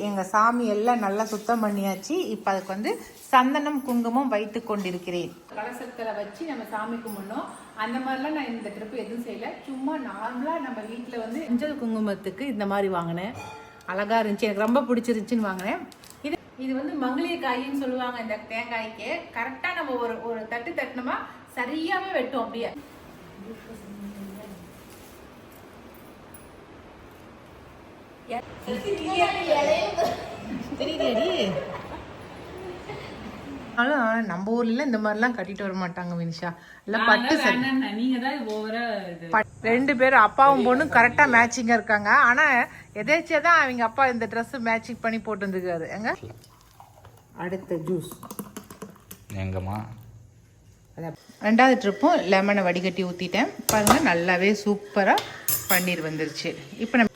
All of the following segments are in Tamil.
எங்க சாமி எல்லாம் நல்லா சுத்தம் பண்ணியாச்சு. இப்ப அதுக்கு வந்து சந்தனம் குங்குமம் வைத்து கொண்டிருக்கிறேன். கலசத்துல வச்சு நம்ம சாமி கும்பிடணும். அந்த மாதிரிலாம் நான் இந்த ட்ரிப் எதுவும் செய்யல. சும்மா நார்மலா நம்ம வீட்டுல வந்து மஞ்சள் குங்குமத்துக்கு இந்த மாதிரி வாங்கினேன். அழகா இருந்துச்சு, எனக்கு ரொம்ப பிடிச்சிருந்துச்சுன்னு வாங்கினேன். இது வந்து மங்களிய காயின்னு சொல்லுவாங்க. இந்த தேங்காய்க்கு கரெக்டா நம்ம ஒரு தட்டு தட்டினோமா சரியாவே வெட்டும். அப்படியே நம்ம ஊர்ல இந்த மாதிரிலாம் கட்டிட்டு வர மாட்டாங்க வினிஷா. இல்ல பட்டு ரெண்டு பேரும் அப்பாவும் பொண்ணும் கரெக்டா மேட்சிங்கா இருக்காங்க. ஆனா எதேச்சியாதான் அவங்க அப்பா இந்த ட்ரெஸ் மேட்சிங் பண்ணி போட்டு வந்துருக்காரு. எங்க அடுத்த ஜூஸ் எங்கம்மா ரெண்டாவது ட்ரிப்பும் லெமனை வடிகட்டி ஊற்றிட்டேன். பாருங்கள் நல்லாவே சூப்பராக பன்னீர் வந்துருச்சு. இப்போ நம்ம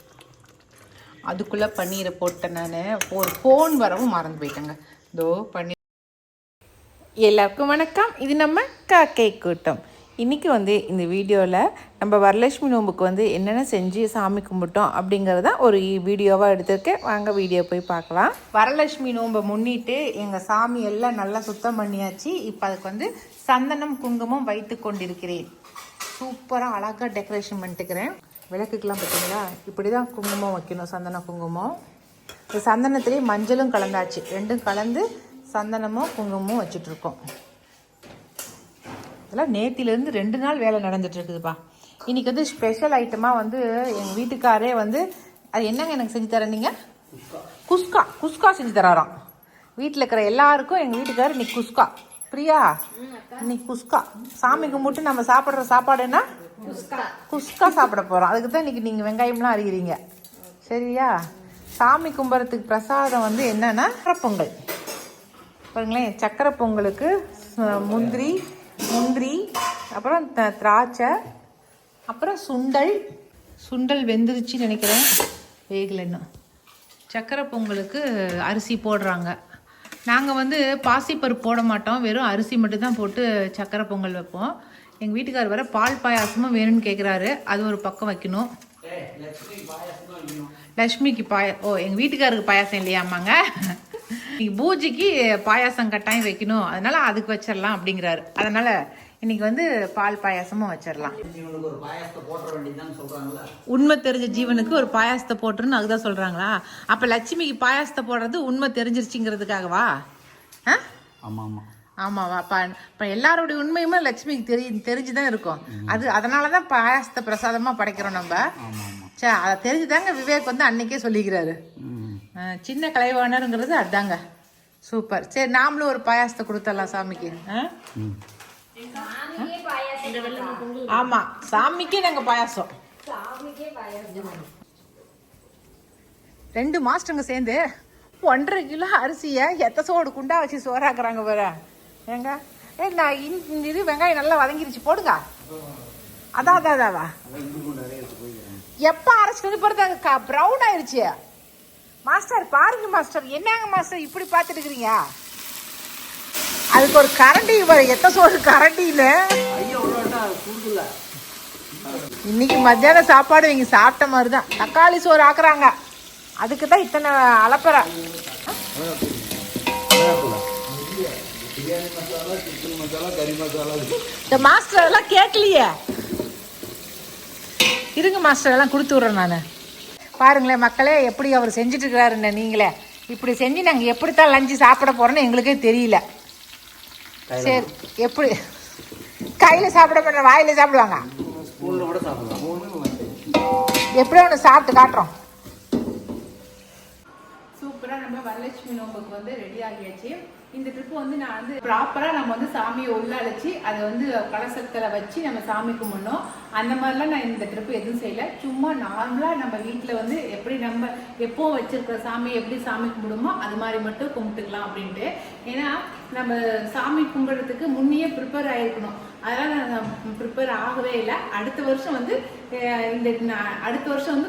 அதுக்குள்ளே பன்னீரை போட்டேன். நான் ஒரு ஃபோன் வரவும் மறந்து போயிட்டேங்க. இதோ பன்னீர். எல்லாருக்கும் வணக்கம். இது நம்ம காக்கை கூட்டம். இன்றைக்கி வந்து இந்த வீடியோவில் நம்ம வரலட்சுமி நோம்புக்கு வந்து என்னென்ன செஞ்சு சாமி கும்பிட்டோம் அப்படிங்கிறத ஒரு வீடியோவாக எடுத்திருக்கேன். வாங்க வீடியோ போய் பார்க்கலாம். வரலட்சுமி நோம்பை முன்னிட்டு எங்கள் சாமி எல்லாம் நல்லா சுத்தம் பண்ணியாச்சு. இப்போ அதுக்கு வந்து சந்தனம் குங்குமம் வைத்து கொண்டிருக்கிறேன். சூப்பராக அழகாக டெக்கரேஷன் பண்ணிட்டுக்கிறேன். விளக்குக்கெலாம் பார்த்தீங்களா, இப்படி தான் குங்குமம் வைக்கணும். சந்தன குங்குமம். இந்த சந்தனத்துலேயே மஞ்சளும் கலந்தாச்சு. ரெண்டும் கலந்து சந்தனமும் குங்குமமும் வச்சுட்ருக்கோம். இதெல்லாம் நேத்திலேருந்து 2 நாள் வேலை நடந்துட்டுருக்குதுப்பா. இன்றைக்கி வந்து ஸ்பெஷல் ஐட்டமாக வந்து எங்கள் வீட்டுக்காரே வந்து அது என்னங்க எனக்கு செஞ்சு தரேன். நீங்கள் குஸ்கா செஞ்சு தராராம். வீட்டில் இருக்கிற எல்லாருக்கும் எங்கள் வீட்டுக்காரர் இன்னைக்கு குஸ்கா. பிரியா இன்னைக்கு குஸ்கா சாமி கும்பிட்டு நம்ம சாப்பிட்ற சாப்பாடுன்னா குஸ்கா சாப்பிட போகிறோம். அதுக்கு தான் இன்றைக்கி நீங்கள் வெங்காயம்லாம் அறிகிறீங்க. சரியா? சாமி கும்பிட்றதுக்கு பிரசாதம் வந்து என்னன்னா சக்கரை பொங்கல். பாருங்களேன், சக்கரை பொங்கலுக்கு முந்திரி அப்புறம் திராட்சை, அப்புறம் சுண்டல் வெந்துருச்சுன்னு நினைக்கிறேன். வேகலைன்னு. சக்கரை பொங்கலுக்கு அரிசி போடுறாங்க. நாங்கள் வந்து பாசிப்பருப்பு போட மாட்டோம். வெறும் அரிசி மட்டும்தான் போட்டு சக்கரை பொங்கல் வைப்போம். எங்கள் வீட்டுக்கார் வர பால் பாயாசமும் வேணும்னு கேட்குறாரு. அது ஒரு பக்கம் வைக்கணும். லக்ஷ்மிக்கு எங்கள் வீட்டுக்காருக்கு பாயாசம் இல்லையாமாங்க. பூஜைக்கு பாயாசம் கட்டாயம் வைக்கணும், அதனால அதுக்கு வச்சிடலாம் அப்படிங்கிறாரு. அதனால இன்னைக்கு வந்து பால் பாயாசமும் வச்சிடலாம். உண்மை தெரிஞ்ச ஜீவனுக்கு ஒரு பாயாசத்தை போட்டுருன்னு அதுதான் சொல்றாங்களா? அப்ப லட்சுமிக்கு பாயாசத்தை போடுறது உண்மை தெரிஞ்சிருச்சுங்கிறதுக்காகவா? ஆமாவா? இப்போ எல்லாருடைய உண்மையுமே லட்சுமிக்கு தெரிஞ்சுதான் இருக்கும். அதனாலதான் பாயாசத்தை பிரசாதமா படைக்கிறோம் நம்ம. சரி, அதை தெரிஞ்சுதாங்க விவேக் வந்து அன்னைக்கே சொல்லிக்கிறாரு. சின்ன கலைவாணருங்கிறது அதாங்க. சூப்பர். சரி, நாமளும் ஒரு பாயாசத்தை கொடுத்துடலாம் சாமிக்கு. ஆமா, சாமிக்கே நாங்க பாயாசம். 2 மாஸ்டருங்க சேர்ந்து 1.5 கிலோ அரிசியை எத்தசோடு குண்டா வச்சு சோறாக்குறாங்க வேற. ஏங்க நான் இது வெங்காயம் நல்லா வதங்கிருச்சு, போடுங்க. அதாவா எப்ப அரைச்சிட்டு போறது ப்ரௌன் ஆயிருச்சு. மாஸ்டர் பாருங்க மாஸ்டர், என்னங்க மாஸ்டர் இப்படி பார்த்துட்டு இருக்கிறீங்க? அதுக்கு ஒரு கரண்டி எத்த சோறு கரண்டின்னு. இன்னைக்கு மத்தியான சாப்பாடு இவங்க சாப்பிட்ட மாதிரி தான். தக்காளி சோறு ஆக்குறாங்க. அதுக்கு தான் இத்தனை அலப்பற. இந்த மாஸ்டர் எல்லாம் கேட்கலையே. இருங்க மாஸ்டர், எல்லாம் கொடுத்து விட்றேன் நான். பாருங்களேன் மக்களே, எப்படி அவர் செஞ்சுட்டு இருக்கிறாருன்னு. நீங்களே இப்படி செஞ்சு நாங்கள் எப்படித்தான் லஞ்சு சாப்பிட போறோன்னு எங்களுக்கே தெரியல. சரி, எப்படி கையில் சாப்பிட மாட்டேன், வாயில சாப்பிடுவாங்க. எப்படி ஒன்று சாப்பிட்டு காட்டுறோம். சூப்பராக நம்ம வரலட்சுமி நோம்புக்கு வந்து ரெடி ஆகியாச்சு. இந்த ட்ரிப்பு வந்து நான் வந்து ப்ராப்பராக நம்ம வந்து சாமியை உள்ள அழைச்சி அதை வந்து கலசத்தில் வச்சு நம்ம சாமி கும்பிடணும். அந்த மாதிரிலாம் நான் இந்த ட்ரிப்பு எதுவும் செய்யல. சும்மா நார்மலாக நம்ம வீட்டில் வந்து எப்படி நம்ம எப்போ வச்சிருக்கிற சாமி எப்படி சாமி கும்பிடுமோ அது மாதிரி மட்டும் கும்பிட்டுக்கலாம் அப்படின்ட்டு. ஏன்னா நம்ம சாமி கும்பிட்றதுக்கு முன்னையே ப்ரிப்பேர் ஆகிருக்கணும். அதனால் நான் ப்ரிப்பேர் ஆகவே இல்லை. அடுத்த வருஷம் வந்து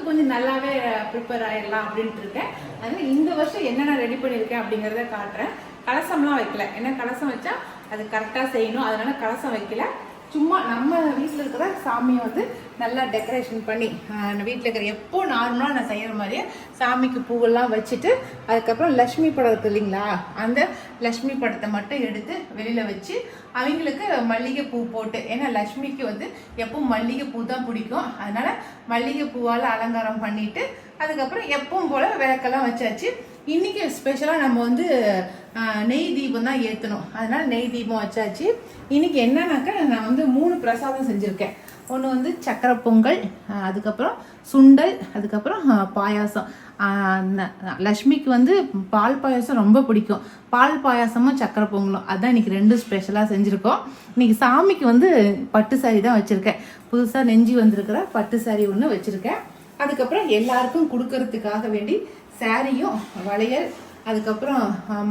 கொஞ்சம் நல்லாவே ப்ரிப்பேர் ஆகிடலாம் அப்படின்ட்டு இருக்கேன். அதனால் இந்த வருஷம் என்னென்ன ரெடி பண்ணியிருக்கேன் அப்படிங்கிறத காட்டுறேன். கலசம்லாம் வைக்கல, ஏன்னா கலசம் வச்சா அது கரெக்டாக செய்யணும். அதனால கலசம் வைக்கல. சும்மா நம்ம வீட்டில் இருக்கிற சாமியை வந்து நல்லா டெக்கரேஷன் பண்ணி வீட்டில் இருக்கிற எப்போ நார்மலாக நான் செய்கிற மாதிரியே சாமிக்கு பூவெல்லாம் வச்சுட்டு அதுக்கப்புறம் லக்ஷ்மி படம் இருக்குது இல்லைங்களா, அந்த லக்ஷ்மி படத்தை மட்டும் எடுத்து வெளியில் வச்சு அவங்களுக்கு மல்லிகை பூ போட்டு, ஏன்னா லக்ஷ்மிக்கு வந்து எப்பவும் மல்லிகை பூ தான் பிடிக்கும், அதனால் மல்லிகை பூவால் அலங்காரம் பண்ணிவிட்டு அதுக்கப்புறம் எப்பவும் போல் விளக்கெல்லாம் வச்சாச்சு. இன்றைக்கி ஸ்பெஷலாக நம்ம வந்து நெய் தீபம் தான் ஏற்றணும், அதனால் நெய் தீபம் வச்சாச்சு. இன்றைக்கி என்னன்னாக்கா நான் வந்து 3 பிரசாதம் செஞ்சுருக்கேன். ஒன்று வந்து சக்கரை பொங்கல், அதுக்கப்புறம் சுண்டல், அதுக்கப்புறம் பாயாசம். லக்ஷ்மிக்கு வந்து பால் பாயாசம் ரொம்ப பிடிக்கும், பால் பாயாசமும் சக்கரை பொங்கலும், அதுதான் இன்றைக்கி 2 ஸ்பெஷலாக செஞ்சுருக்கோம். இன்றைக்கி சாமிக்கு வந்து பட்டு சாரி தான் வச்சுருக்கேன், புதுசாக நெஞ்சி வந்திருக்கிற பட்டு சாரி ஒன்று வச்சுருக்கேன். அதுக்கப்புறம் எல்லாருக்கும் கொடுக்கறதுக்காக வேண்டி சாரியும் வளையல், அதுக்கப்புறம்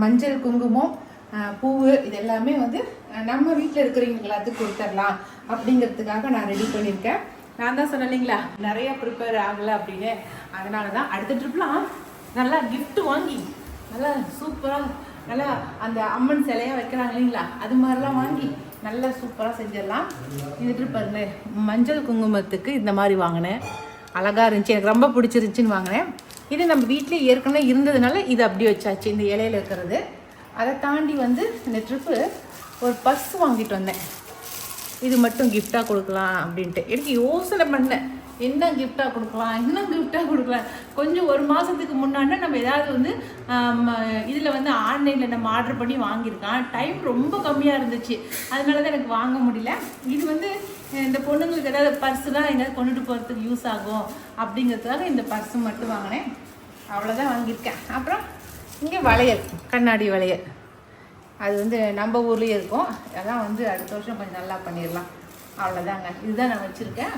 மஞ்சள் குங்குமம் பூவு, இது எல்லாமே வந்து நம்ம வீட்டில் இருக்கிறவங்க எல்லாத்துக்கும் கொடுத்துடலாம் அப்படிங்கிறதுக்காக நான் ரெடி பண்ணியிருக்கேன். நான் தான் சொன்னேன் இல்லைங்களா நிறைய ப்ரிப்பேர் ஆகலை அப்படின்னு, அதனால தான் அடுத்த ட்ரிப்லாம் நல்லா கிஃப்ட் வாங்கி நல்லா சூப்பராக நல்லா அந்த அம்மன் சிலையாக வைக்கிறாங்க இல்லைங்களா, அது மாதிரிலாம் வாங்கி நல்லா சூப்பராக செஞ்சிடலாம். இந்த ட்ரிப் பாருங்க, மஞ்சள் குங்குமத்துக்கு இந்த மாதிரி வாங்கினேன், அழகாக இருந்துச்சு, எனக்கு ரொம்ப பிடிச்சிருந்துச்சின்னு வாங்கினேன். இது நம்ம வீட்டிலே ஏற்கனவே இருந்ததுனால இது அப்படி வச்சாச்சு, இந்த இலையில இருக்கிறது. அதை தாண்டி வந்து இந்த ட்ரிப்பு ஒரு பர்ஸ் வாங்கிட்டு வந்தேன், இது மட்டும் கிஃப்டாக கொடுக்கலாம் அப்படின்ட்டு. எனக்கு யோசனை பண்ணேன், என்ன கிஃப்டாக கொடுக்கலாம். கொஞ்சம் 1 மாதத்துக்கு முன்னாடி நம்ம ஏதாவது வந்து இதில் வந்து ஆன்லைனில் நம்ம ஆர்டர் பண்ணி வாங்கியிருக்கான், டைம் ரொம்ப கம்மியாக இருந்துச்சு, அதனால தான் எனக்கு வாங்க முடியல. இது வந்து இந்த பொண்ணுங்களுக்கு ஏதாவது பர்ஸு தான் எங்கேயாவது கொண்டுட்டு போகிறதுக்கு யூஸ் ஆகும் அப்படிங்கிறதுக்காக இந்த பர்ஸு மட்டும் வாங்கினேன், அவ்வளோதான் வாங்கியிருக்கேன். அப்புறம் இங்கே வளையல், கண்ணாடி வளையல், அது வந்து நம்ம ஊர்லேயே இருக்கும், அதான் வந்து அடுத்த வருஷம் கொஞ்சம் நல்லா பண்ணிடலாம், அவ்வளோதாங்க. இதுதான் நான் வச்சுருக்கேன்.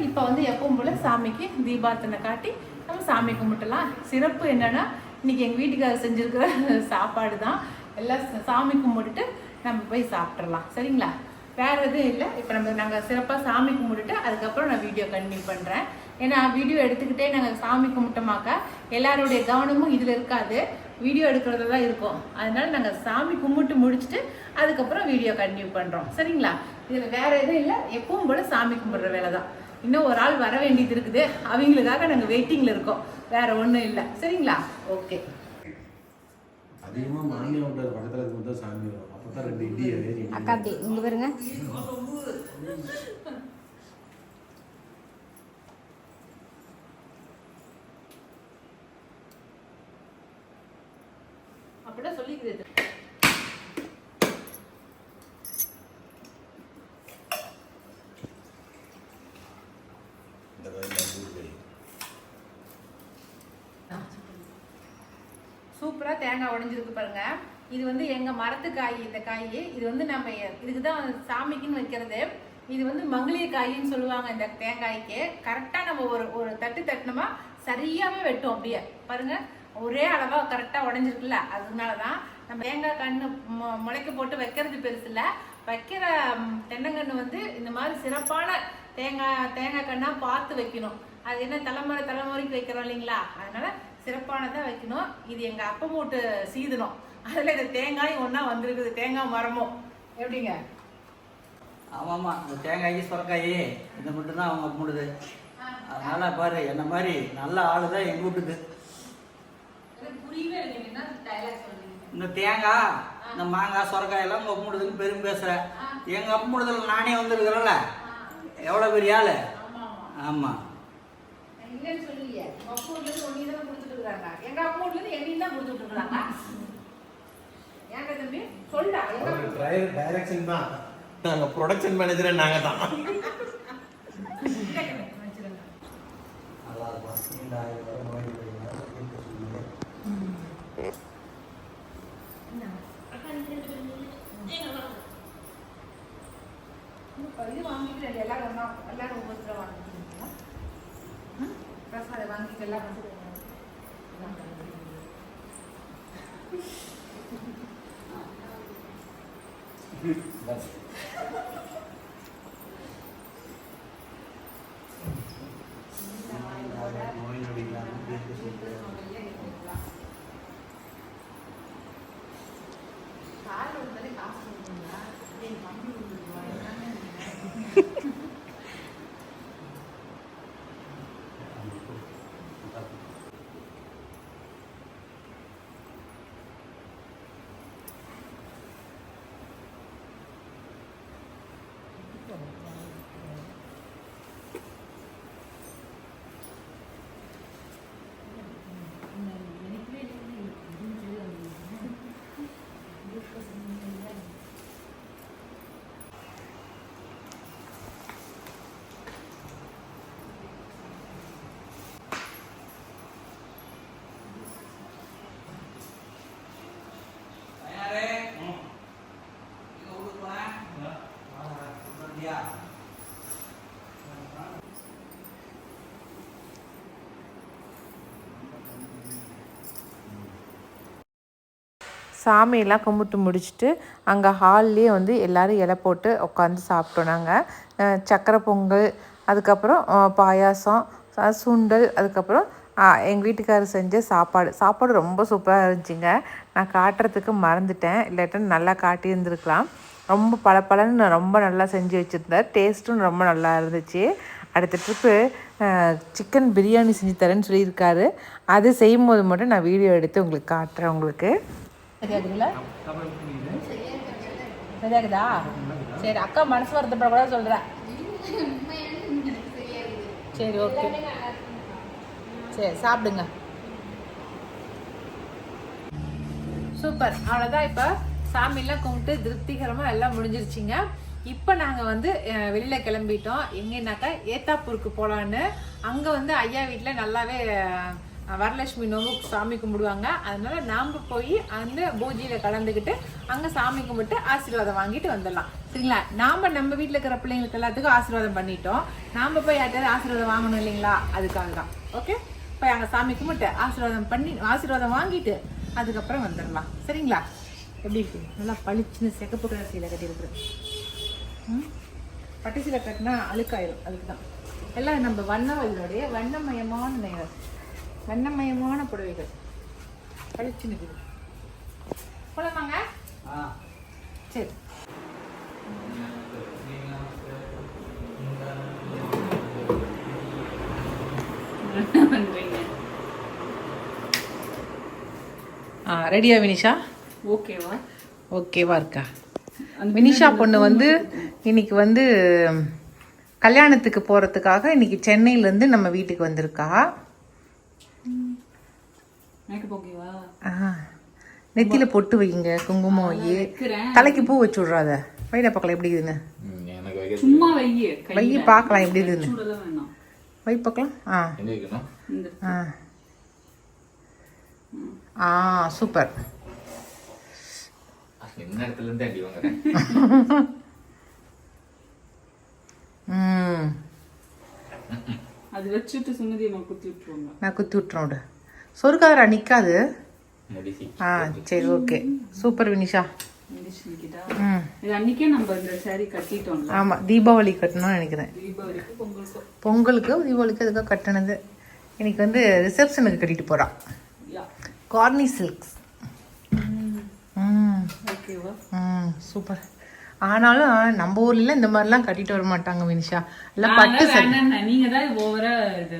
இப்போ வந்து எப்பவும் போல் சாமிக்கு தீபார்த்தனை காட்டி நம்ம சாமி கும்பிட்டலாம். சிறப்பு என்னென்னா இன்றைக்கி எங்கள் வீட்டுக்காரர் செஞ்சுருக்கிற சாப்பாடு தான், எல்லாம் சாமி கும்பிட்டுட்டு நம்ம போய் சாப்பிட்றலாம், சரிங்களா? வேறு எதுவும் இல்லை. இப்போ நாங்கள் சிறப்பாக சாமி கும்பிட்டுட்டு அதுக்கப்புறம் நான் வீடியோ கண்டினியூ பண்ணுறேன். ஏன்னா வீடியோ எடுத்துக்கிட்டே நாங்கள் சாமி கும்பிட்டோமாக்கா எல்லாருடைய கவனமும் இதில் இருக்காது, வீடியோ எடுக்கிறது தான் இருக்கும். அதனால நாங்கள் சாமி கும்பிட்டு முடிச்சுட்டு அதுக்கப்புறம் வீடியோ கண்டினியூ பண்ணுறோம், சரிங்களா? இதில் வேறு எதுவும் இல்லை, எப்பவும் போல சாமி கும்பிட்ற வேலை தான். இன்னும் ஒரு ஆள் வர வேண்டியது இருக்குது, அவங்களுக்காக நாங்கள் வெயிட்டிங்கில் இருக்கோம், வேறு ஒன்றும் இல்லை, சரிங்களா? ஓகே. அதிகமாக மாநிலம் விட்ட பக்கத்தில் மட்டும் சாமி வரும், அப்போ தான் 2 இடி அக்கா இங்கே பாருங்க. அப்படிதான் சொல்லிக்கிறது. சூப்பராக தேங்காய் உடைஞ்சிருக்கு பாருங்க. இது வந்து எங்கள் மரத்து காய், இந்த காய் இது வந்து நம்ம இதுக்கு தான் சாமிக்குன்னு வைக்கிறது. இது வந்து மங்களிய காயின்னு சொல்லுவாங்க. இந்த தேங்காய்க்கு கரெக்டாக நம்ம ஒரு தட்டு தட்டினோமா சரியாகவே வெட்டும், அப்படியே பாருங்க ஒரே அளவாக கரெக்டாக உடஞ்சிருக்குல்ல. அதனால தான் நம்ம தேங்காய் கன்று முளைக்க போட்டு வைக்கிறது பெருசு இல்லை, வைக்கிற தென்னங்கன்று வந்து இந்த மாதிரி சிறப்பான தேங்காய் கண்ணாக பார்த்து வைக்கணும். அது என்ன தலைமுறைக்கு வைக்கிறோம் இல்லைங்களா, அதனால சிறப்பானதாக வைக்கணும். இது எங்கள் அப்பா மூட்டு சீதனம், அதில் இந்த தேங்காயும் ஒன்றா வந்திருக்குது, தேங்காய் மரமும். எப்படிங்க? ஆமாம்மா, இந்த தேங்காய் சுரக்காய் இதை மட்டும்தான் அவங்க மூடுது. அதனால பாரு, என்ன மாதிரி நல்ல ஆளு தான் எங்கள் வீட்டுக்கு. இந்த தேங்காய், இந்த மாங்காய், சுரக்காய் எல்லாம் உங்க மூடுதுன்னு பெரும் பேசுகிறேன். எங்கள் அப்பா மூடுதல் நானே வந்துருக்குறேன்ல, எவ்வளோ பெரிய ஆள். ஆமாம், எங்க அம்மூர்ல இருந்து என்னையும் தான் கொடுத்துட்டு இருக்காங்க. ஏங்க தம்பி சொல்டா, டைரக்ஷன் தான், நாங்க ப்ரொடக்ஷன் மேனேஜர் நாங்க தான். நல்லா இது வாங்கிட்டு எல்லாரும் ஒவ்வொருத்தர வாங்கிக்கிறீங்களா? பிரசாதம் வாங்கிட்டு எல்லாம் வந்து காசு சாமியெல்லாம் கும்பிட்டு முடிச்சுட்டு அங்கே ஹால்லேயே வந்து எல்லோரும் இலை போட்டு உட்காந்து சாப்பிட்டோம் நாங்கள். சக்கரை பொங்கல், அதுக்கப்புறம் பாயாசம், சுண்டல், அதுக்கப்புறம் எங்கள் வீட்டுக்காரர் செஞ்ச சாப்பாடு ரொம்ப சூப்பராக இருந்துச்சுங்க. நான் காட்டுறதுக்கு மறந்துட்டேன், இல்லாட்டா நல்லா காட்டியிருந்துருக்கலாம். ரொம்ப பளபளன்னு ரொம்ப நல்லா செஞ்சு வச்சுருந்தார். டேஸ்ட்டும் ரொம்ப நல்லா இருந்துச்சு. அடுத்த ட்ரிப்பு சிக்கன் பிரியாணி செஞ்சு தரேன்னு சொல்லியிருக்காரு. அது செய்யும்போது மட்டும் நான் வீடியோ எடுத்து உங்களுக்கு காட்டுறேன். உங்களுக்கு சரியாகுதுல்ல? சரியாகுதா? சரி, அக்கா மனசு வருத்தப்படக்கூடாது சொல்கிறேன். சரி, ஓகே, சரி சாப்பிடுங்க. சூப்பர். அவ்வளோதான். இப்போ சாமியெல்லாம் கும்பிட்டு திருப்திகரமாக எல்லாம் முடிஞ்சிருச்சிங்க. இப்போ நாங்கள் வந்து வெளியில் கிளம்பிட்டோம். எங்கேனாக்கா ஏத்தாப்பூருக்கு போகலான்னு. அங்கே வந்து ஐயா வீட்டில் நல்லாவே வரலட்சுமி நோம்பு சாமி கும்பிடுவாங்க. அதனால நாம் போய் அந்த பூஜையில் கலந்துக்கிட்டு அங்கே சாமி கும்பிட்டு ஆசீர்வாதம் வாங்கிட்டு வந்துடலாம். சரிங்களா? நாம் நம்ம வீட்டில் இருக்கிற பிள்ளைங்களுக்கு எல்லாத்துக்கும் ஆசீர்வாதம் பண்ணிட்டோம். நாம் போய் யார்ட்டாவது ஆசீர்வாதம் வாங்கணும் இல்லைங்களா? அதுக்காக தான். ஓகே, போய் அங்கே சாமி கும்பிட்டு ஆசீர்வாதம் வாங்கிட்டு அதுக்கப்புறம் வந்துடலாம். சரிங்களா? எப்படி இருக்கு? நல்லா பளிச்சுன்னு சிகப்பு கலர் சீலை கட்டியிருக்குறேன். பட்டு சீலை கட்டினா அழுக்காயிரும். அதுக்கு தான் எல்லாம் நம்ம வண்ணவர்களுடைய வண்ணமயமான புடவைகள் பளிச்சுன்னு இருக்குது. போலாமாங்க? சரி. ரெடியா வினிஷா? ஓகேவா இருக்கா? வினிஷா பொண்ணு வந்து இன்னைக்கு வந்து கல்யாணத்துக்கு போகிறதுக்காக இன்னைக்கு சென்னையிலேருந்து நம்ம வீட்டுக்கு வந்திருக்கா. நெத்தியில பொட்டு வைங்க, குங்குமம் வை, தலைக்கு பூ வச்சு விட்றாத. வைட பார்க்கலாம் எப்படி இதுன்னு. சும்மா வை பார்க்கலாம் எப்படி இதுன்னு. வை பார்க்கலாம். சூப்பர். என்ன இடத்துல இருந்து அடி வாங்குறேன். அது வச்சுட்டு சுமதியம்மா குத்தி விட்டுருவாங்க. நான் குத்தி விட்டுறோம். சொருக்காதரா நிக்காது. சரி, ஓகே, சூப்பர் வினிஷா. அன்னைக்கே நம்ம இந்த சாரி கட்டிட்டோம். ஆமா, தீபாவளி கட்டணும்னு நினைக்கிறேன். பொங்கலுக்கு தீபாவளிக்கு அதுக்காக கட்டினது. இன்னைக்கு வந்து ரிசப்ஷனுக்கு கட்டிட்டு போறான். Carney silks. சூப்பர். ஆனாலும் நம்ம ஊர்ல இந்த மாதிரிலாம் கட்டிட்டு வர மாட்டாங்க வினிஷா. எல்லாம்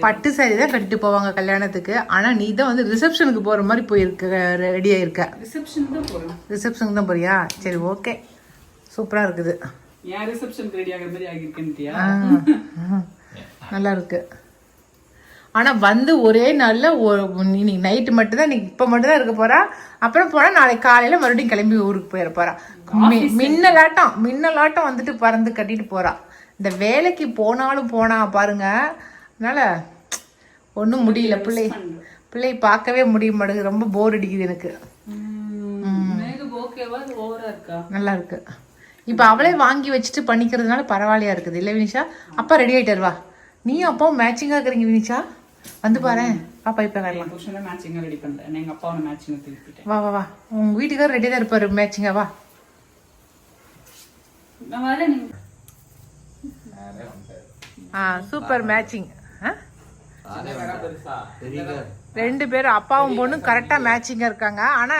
பட்டு சாரி தான் கட்டிட்டு போவாங்க கல்யாணத்துக்கு. ஆனா நீ தான் வந்து ரிசப்ஷனுக்கு போற மாதிரி போயிருக்க, ரெடி ஆயிருக்க. ரிசப்ஷனுக்கு தான் போறியா? சரி, ஓகே, சூப்பரா இருக்குது. நல்லா இருக்கு. ஆனா வந்து ஒரே நாள்ல இன்னைக்கு நைட்டு மட்டும்தான், இன்னைக்கு இப்ப மட்டும்தான் இருக்க போறா. அப்புறம் போனா நாளைக்கு காலையில மறுபடியும் கிளம்பி ஊருக்கு போயிட போறா. மின்னலாட்டம் வந்துட்டு பறந்து கட்டிட்டு போறா. இந்த வேலைக்கு போனாலும் போனா பாருங்க. அதனால ஒன்றும் முடியல. பிள்ளை பார்க்கவே முடிய மாட்டேங்குது. ரொம்ப போர் அடிக்குது எனக்கு. நல்லா இருக்கு. இப்ப அவளே வாங்கி வச்சுட்டு பண்ணிக்கிறதுனால பரவாயில்லையா இருக்குது இல்ல வினிஷா? அப்பா ரெடி ஆயிட்டாரு. வா, நீயும் அப்பாவும் மேட்சிங்கா இருக்கிறீங்க வினிஷா. வந்து பாரு பாப்பா. இப்ப வரலாம். வா வா வா, உங்க வீட்டுக்காரர் ரெடியா தான் இருப்பாரு மேட்சிங்கா. வா. Super matching. ரெண்டு பேரும் அப்பாவும் பொண்ணும் கரெக்டா மேட்சிங்கா இருக்காங்க. ஆனா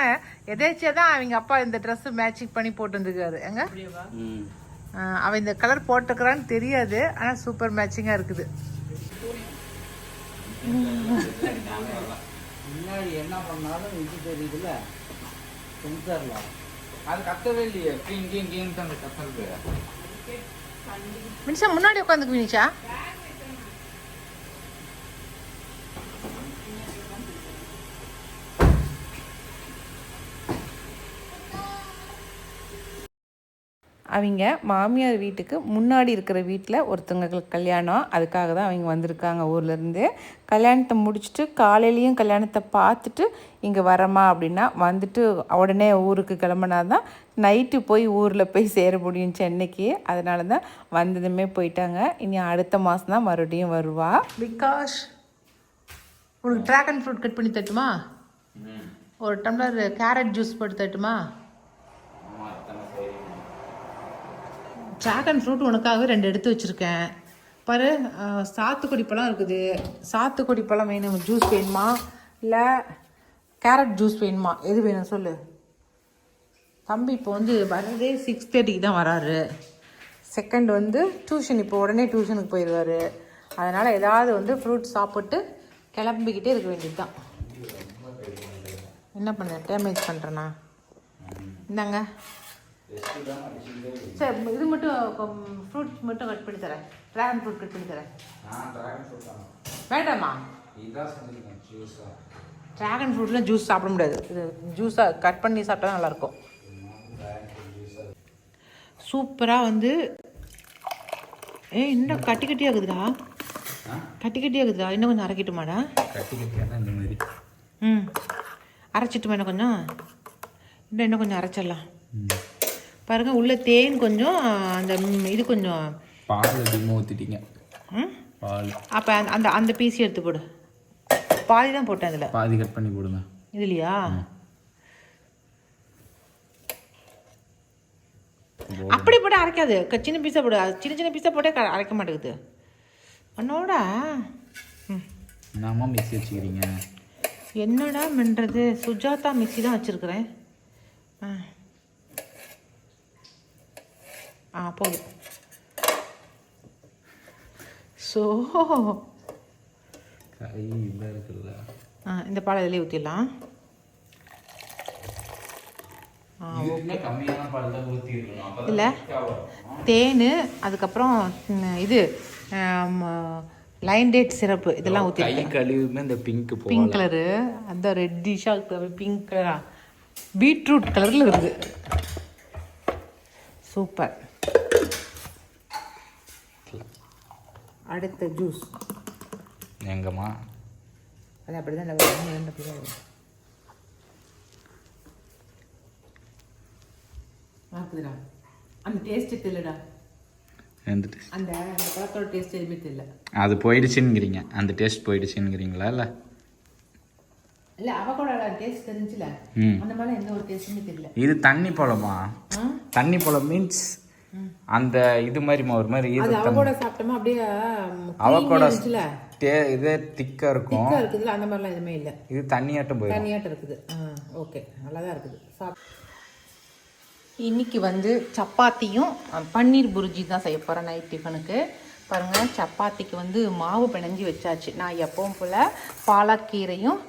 எதேச்சியா தான் அவங்க அப்பா இந்த ட்ரெஸ் மேட்சிங் பண்ணி போட்டு வந்துருக்காரு. எங்க அவன் இந்த கலர் போட்டுக்கிறான்னு தெரியாது. ஆனா சூப்பர் மேட்சிங்கா இருக்குது. முன்னாடி என்ன பண்ணாலும் இது தெரியுதுல, அது கத்தவே இல்லையே. கத்துறது வினிஷா முன்னாடி உட்காந்துக்கு. வினிஷா அவங்க மாமியார் வீட்டுக்கு முன்னாடி இருக்கிற வீட்டில் ஒருத்தவங்களுக்கு கல்யாணம். அதுக்காக தான் அவங்க வந்திருக்காங்க ஊர்லேருந்து. கல்யாணத்தை முடிச்சுட்டு காலையிலையும் கல்யாணத்தை பார்த்துட்டு இங்கே வரமா அப்படின்னா வந்துட்டு உடனே ஊருக்கு கிளம்புனா தான் நைட்டு போய் ஊரில் போய் சேர முடியும் சென்னைக்கு. அதனால தான் வந்ததுமே போயிட்டாங்க. இனி அடுத்த மாதம் தான் மறுபடியும் வருவா. பிகாஷ் உனக்கு ட்ராகன் ஃப்ரூட் கட் பண்ணி தட்டுமா? ஒரு டம்ளர் கேரட் ஜூஸ் போட்டு தட்டுமா? அம்மா அத்தனை சரி. ட்ராகன் ஃப்ரூட் உனக்காகவே 2 எடுத்து வச்சுருக்கேன் பாரு. சாத்துக்குடி பழம் இருக்குது. சாத்துக்குடி பழம் வேணும், ஜூஸ் வேணுமா இல்லை கேரட் ஜூஸ் வேணுமா? எது வேணும் சொல்லு. தம்பி இப்போ வந்து வரதே 6:30 தான் வராரு. செகண்ட் வந்து டியூஷன், இப்போ உடனே டியூஷனுக்கு போயிடுவார். அதனால் ஏதாவது வந்து ஃப்ரூட் சாப்பிட்டு கிளம்பிக்கிட்டே இருக்க வேண்டியது தான். என்ன பண்ண டேமேஜ் பண்ணுறேண்ணா? இந்தாங்க சரி, இது மட்டும் ஃப்ரூட்ஸ் மட்டும் கட் பண்ணி தரேன். ட்ராகன் ஃப்ரூட் கட் பண்ணி தரேன். வேண்டாமா? ட்ராகன் ஃப்ரூட்லாம் ஜூஸ் சாப்பிட முடியாது. இது ஜூஸாக கட் பண்ணி சாப்பிட்டா நல்லாயிருக்கும். சூப்பராக வந்து இன்னும் கட்டி கட்டியாகுதுடா. கட்டி கட்டியாகுதுடா. இன்னும் கொஞ்சம் அரைக்கட்டுமாடா? கட்டி கட்டியாக தான் இந்த மாதிரி. அரைச்சிட்டுமா? இன்னும் கொஞ்சம் அரைச்சிடலாம். பாருங்க, உள்ள தேன் கொஞ்சம், அந்த இது கொஞ்சம் பால் அதிகமாக ஊற்றிட்டீங்க. பால் அப்போ அந்த அந்த பீஸ் எடுத்து போடு. பாதி தான் போட்டேன் அதில். பாதி கட் பண்ணி போடுங்க. இதுலையா? அப்படி போட்டு அரைக்காது. சின்ன பீஸாக போடு. சின்ன சின்ன பீஸாக போட்டே அரைக்க மாட்டேங்குது. உன்னோட என்னம்மா மிக்ஸி வச்சுக்கிறீங்க? என்னடா பண்ணுறது? சுஜாதா மிக்ஸி தான் வச்சுருக்குறேன். போதும். ஸோ கை இதாக இருக்குல்ல, இந்த பாலை இதிலே ஊற்றிடலாம். கம்மியான பால் தான் ஊற்றிடலாம். இல்லை, தேன், அதுக்கப்புறம் இது லைன் டேட் சிரப்பு இதெல்லாம் ஊற்றி. கை கழுவுமே இந்த பிங்க் கலரு, அந்த ரெட்டிஷாக பிங்க் கலரா, பீட்ரூட் கலரில் இருக்குது. சூப்பர். அடுத்த ஜூஸ் எங்கம்மா? அது அப்படி தான் இருக்குதுடா. அந்த டேஸ்ட்டு தெரியலடா. எந்த டேஸ்ட்? அந்த பழத்தோட டேஸ்ட் எதுவுமே தெரியல. அது போயிடுச்சுங்கிறீங்க? அந்த டேஸ்ட் போயிடுச்சுங்கிறீங்களா? இல்லை இல்லை, அவகோடோட டேஸ்ட் தெரிஞ்சுல, அந்த மாதிரி எந்த ஒரு டேஸ்ட்டுமே தெரியல. இது தண்ணி பழமா? தண்ணி பழம் மீன்ஸ் அந்த இது மாதிரி ஒரு மாதிரி அது அவகோட சாப்பிட்டோமா அப்படியே அவகோட இதே திக்கா இருக்கும். திக்கா இருக்குதுல, அந்த மாதிரிலாம் எதுவுமே இல்லை. இது தண்ணியாட்டம் போயிடும். தண்ணியாட்டம் இருக்குது. ஓகே, நல்லா தான் இருக்குது. இன்னைக்கு வந்து சப்பாத்தியும் பன்னீர் புர்ஜி தான் செய்ய போகிறேன் நைட் டிஃபனுக்கு. பாருங்கள், சப்பாத்திக்கு வந்து மாவு பிணைஞ்சி வச்சாச்சு. நான் எப்பவும் போல் பாலக்கீரையும்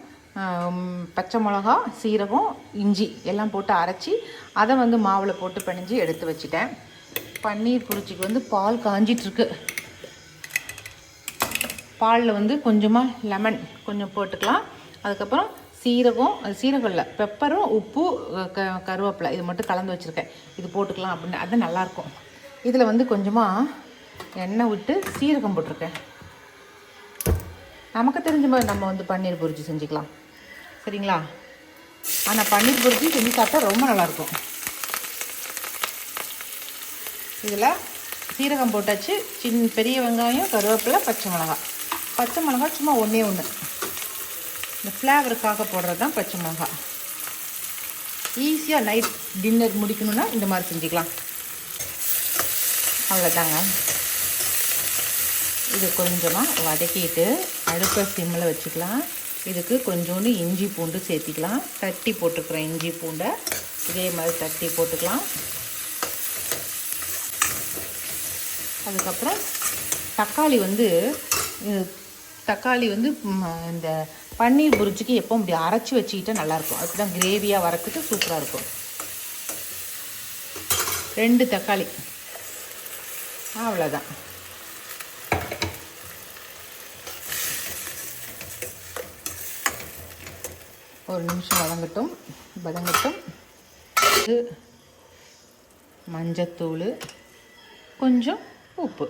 பச்சை மிளகா, சீரகம், இஞ்சி எல்லாம் போட்டு அரைச்சி அதை வந்து மாவில் போட்டு பிணைஞ்சி எடுத்து வச்சுட்டேன். பன்னீர் புரிச்சிக்கு வந்து பால் காஞ்சிட்ருக்கு. பாலில் வந்து கொஞ்சமாக லெமன் கொஞ்சம் போட்டுக்கலாம். அதுக்கப்புறம் சீரகம் இல்லை, பெப்பரும், உப்பு, கருவேப்பிலை இது மட்டும் கலந்து வச்சுருக்கேன். இது போட்டுக்கலாம் அப்படின்னு. அது நல்லாயிருக்கும். இதில் வந்து கொஞ்சமாக எண்ணெய் விட்டு சீரகம் போட்டிருக்கேன். நமக்கு தெரிஞ்ச மாதிரி நம்ம வந்து பன்னீர் புரிஜி செஞ்சுக்கலாம். சரிங்களா? ஆனால் பன்னீர் புரிஜி செஞ்சு சாப்பிட்டா ரொம்ப நல்லாயிருக்கும். இதில் சீரகம் போட்டாச்சு. பெரிய வெங்காயம், கருவேப்பிலை, பச்சை மிளகா சும்மா ஒன்றே ஒன்று, இந்த ஃப்ளேவருக்காக போடுறது தான் பச்சை மிளகா. ஈஸியாக நைட் டின்னர் முடிக்கணுன்னா இந்த மாதிரி செஞ்சுக்கலாம். அவ்வளோதாங்க. இது கொஞ்சமாக வதக்கிட்டு அடுப்பை சிம்மில் வச்சுக்கலாம். இதுக்கு கொஞ்சோண்டு இஞ்சி பூண்டு சேர்த்திக்கலாம். தட்டி போட்டுக்கிறேன். இஞ்சி பூண்டை இதே மாதிரி தட்டி போட்டுக்கலாம். அதுக்கப்புறம் தக்காளி வந்து இந்த பன்னீர் புரிஜிக்கு எப்போ இப்படி அரைச்சி வச்சுக்கிட்டா நல்லாயிருக்கும். அதுக்கு தான் கிரேவியாக வரத்துக்கு சூப்பராக இருக்கும். 2 தக்காளி, அவ்வளோதான். ஒரு நிமிஷம் வதங்கட்டும். இது மஞ்சத்தூள், கொஞ்சம் உப்பு.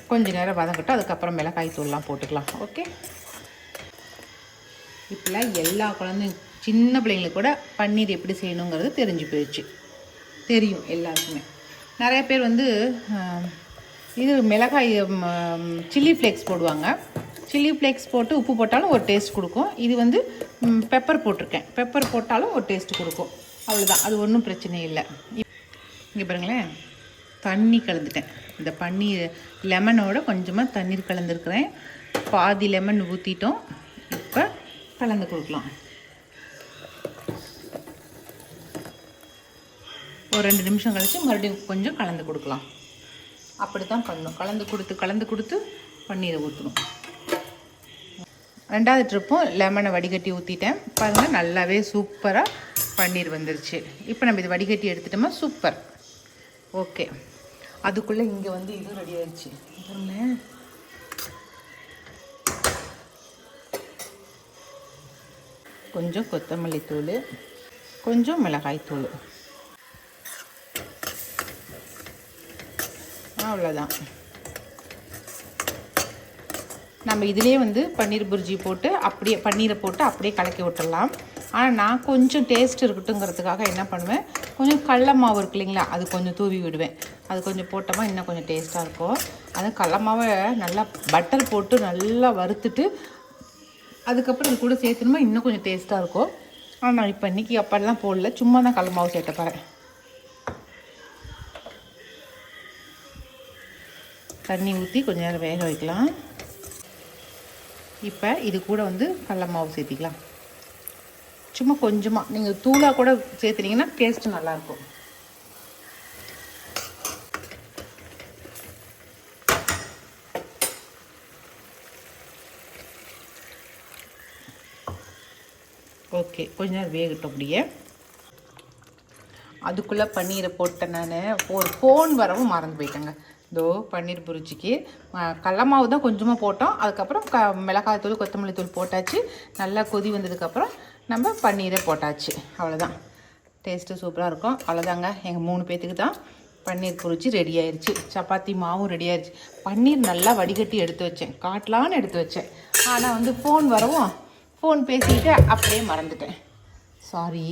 கொஞ்சம் நேரம் வதங்கட்டும். அதுக்கப்புறம் மிளகாய் தூள்லாம் போட்டுக்கலாம். ஓகே. இப்போலாம் எல்லா குழந்தைங்க, சின்ன பிள்ளைங்களுக்கு கூட பன்னீர் எப்படி செய்யணுங்கிறது தெரிஞ்சு போயிடுச்சு. தெரியும் எல்லாருக்குமே. நிறைய பேர் வந்து இது மிளகாய் சில்லி ஃப்ளேக்ஸ் போடுவாங்க. சில்லி ஃப்ளேக்ஸ் போட்டு உப்பு போட்டாலும் ஒரு டேஸ்ட் கொடுக்கும். இது வந்து பெப்பர் போட்டிருக்கேன். பெப்பர் போட்டாலும் ஒரு டேஸ்ட் கொடுக்கும். அவ்வளோதான், அது ஒன்றும் பிரச்சனை இல்லை. இங்கே பாருங்களேன், தண்ணி கலந்துட்டேன். இந்த பன்னீர் லெமனோட கொஞ்சமாக தண்ணீர் கலந்துருக்கிறேன். பாதி லெமன் ஊற்றிட்டோம். இப்போ கலந்து கொடுக்கலாம். ஒரு 2 நிமிஷம் கழித்து மறுபடியும் கொஞ்சம் கலந்து கொடுக்கலாம். அப்படி தான் பண்ணணும். கலந்து கொடுத்து பன்னீரை ஊற்றணும். 2வது ட்ரிப்பும் லெமனை வடிகட்டி ஊற்றிட்டேன். பாருங்கள், நல்லாவே சூப்பராக பன்னீர் வந்துருச்சு. இப்போ நம்ம இதை வடிகட்டி எடுத்துட்டோமா, சூப்பர். ஓகே, அதுக்குள்ளே இங்கே வந்து இது ரெடி ஆயிடுச்சு. பாருங்களேன், கொஞ்சம் கொத்தமல்லி தூள், கொஞ்சம் மிளகாய் தூள், அவ்வளோதான். நம்ம இதிலே வந்து பன்னீர் புர்ஜி போட்டு அப்படியே பன்னீரை போட்டு அப்படியே கலக்கி விட்டுடலாம். ஆனால் நான் கொஞ்சம் டேஸ்ட் இருக்கட்டுங்கிறதுக்காக என்ன பண்ணுவேன், கொஞ்சம் கடல மாவு இருக்கு இல்லைங்களா, அது கொஞ்சம் தூவி விடுவேன். அது கொஞ்சம் போட்டோமா இன்னும் கொஞ்சம் டேஸ்ட்டாக இருக்கும். அது கடல மாவை நல்லா பட்டர் போட்டு நல்லா வறுத்துட்டு அதுக்கப்புறம் இது கூட சேர்த்துணுமா இன்னும் கொஞ்சம் டேஸ்ட்டாக இருக்கும். ஆனால் நான் இப்போ இன்றைக்கி அப்படிலாம் போடல, சும்மா தான் கடல மாவு சேர்த்த போகிறேன். தண்ணி ஊற்றி கொஞ்சம் நேரம் வேக வைக்கலாம். இப்போ இது கூட வந்து கடல மாவு சேர்த்திக்கலாம். சும்மா கொஞ்சமாக, நீங்கள் தூளாக கூட சேர்த்துனீங்கன்னா டேஸ்ட்டு நல்லாயிருக்கும். ஓகே, கொஞ்ச நேரம் வேகட்டும். அப்படியே அதுக்குள்ளே பன்னீரை போட்டேன். நான் ஒரு ஃபோன் வரவும் மறந்து போயிட்டேங்க. இதோ பன்னீர் புரிச்சிக்கு கடல மாவு தான் கொஞ்சமாக போட்டோம். அதுக்கப்புறம் மிளகாய் தூள் கொத்தமல்லி தூள் போட்டாச்சு. நல்லா கொதி வந்ததுக்கப்புறம் நம்ம பன்னீரை போட்டாச்சு. அவ்வளோதான், டேஸ்ட்டு சூப்பராக இருக்கும். அவ்வளோதாங்க, எங்கள் 3 பேர்த்துக்கு தான் பன்னீர் புரிச்சி ரெடி ஆயிடுச்சு. சப்பாத்தி மாவும் ரெடி ஆயிடுச்சு. பன்னீர் நல்லா வடிகட்டி எடுத்து வச்சேன், காட்டலான்னு எடுத்து வச்சேன். ஆனால் வந்து ஃபோன் வரவும் ஃபோன் பேசிக்கிட்டு அப்படியே மறந்துட்டேன், சாரி.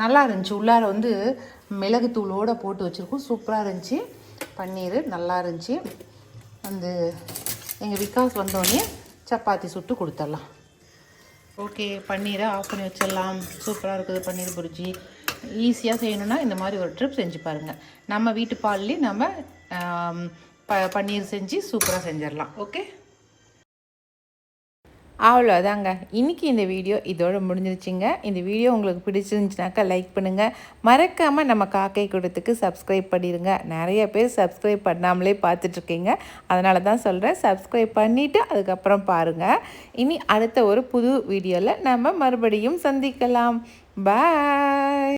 நல்லா இருந்துச்சு. உள்ளார வந்து மிளகுத்தூளோடு போட்டு வச்சுருக்கோம். சூப்பராக இருந்துச்சு. பன்னீர் நல்லா இருந்துச்சு. வந்து எங்கள் விகாஸ் வந்தோடனே சப்பாத்தி சுட்டு கொடுத்துடலாம். ஓகே, பன்னீரை ஆஃப் பண்ணி வச்சிடலாம். சூப்பராக இருக்குது பன்னீர் புரிஜி. ஈஸியாக செய்யணுன்னா இந்த மாதிரி ஒரு ட்ரிப் செஞ்சு பாருங்கள். நம்ம வீட்டு பால்லேயே நம்ம பன்னீர் செஞ்சு சூப்பராக செஞ்சிடலாம். ஓகே, அவ்வளோதாங்க. இன்றைக்கி இந்த வீடியோ இதோடு முடிஞ்சிருச்சுங்க. இந்த வீடியோ உங்களுக்கு பிடிச்சிருந்துச்சுனாக்கா லைக் பண்ணுங்கள். மறக்காமல் நம்ம காக்கை கூடத்துக்கு சப்ஸ்கிரைப் பண்ணிடுங்க. நிறைய பேர் சப்ஸ்கிரைப் பண்ணாமலே பார்த்துட்ருக்கீங்க. அதனால தான் சொல்கிறேன், சப்ஸ்கிரைப் பண்ணிவிட்டு அதுக்கப்புறம் பாருங்கள். இனி அடுத்த ஒரு புது வீடியோவில் நம்ம மறுபடியும் சந்திக்கலாம். பாய்.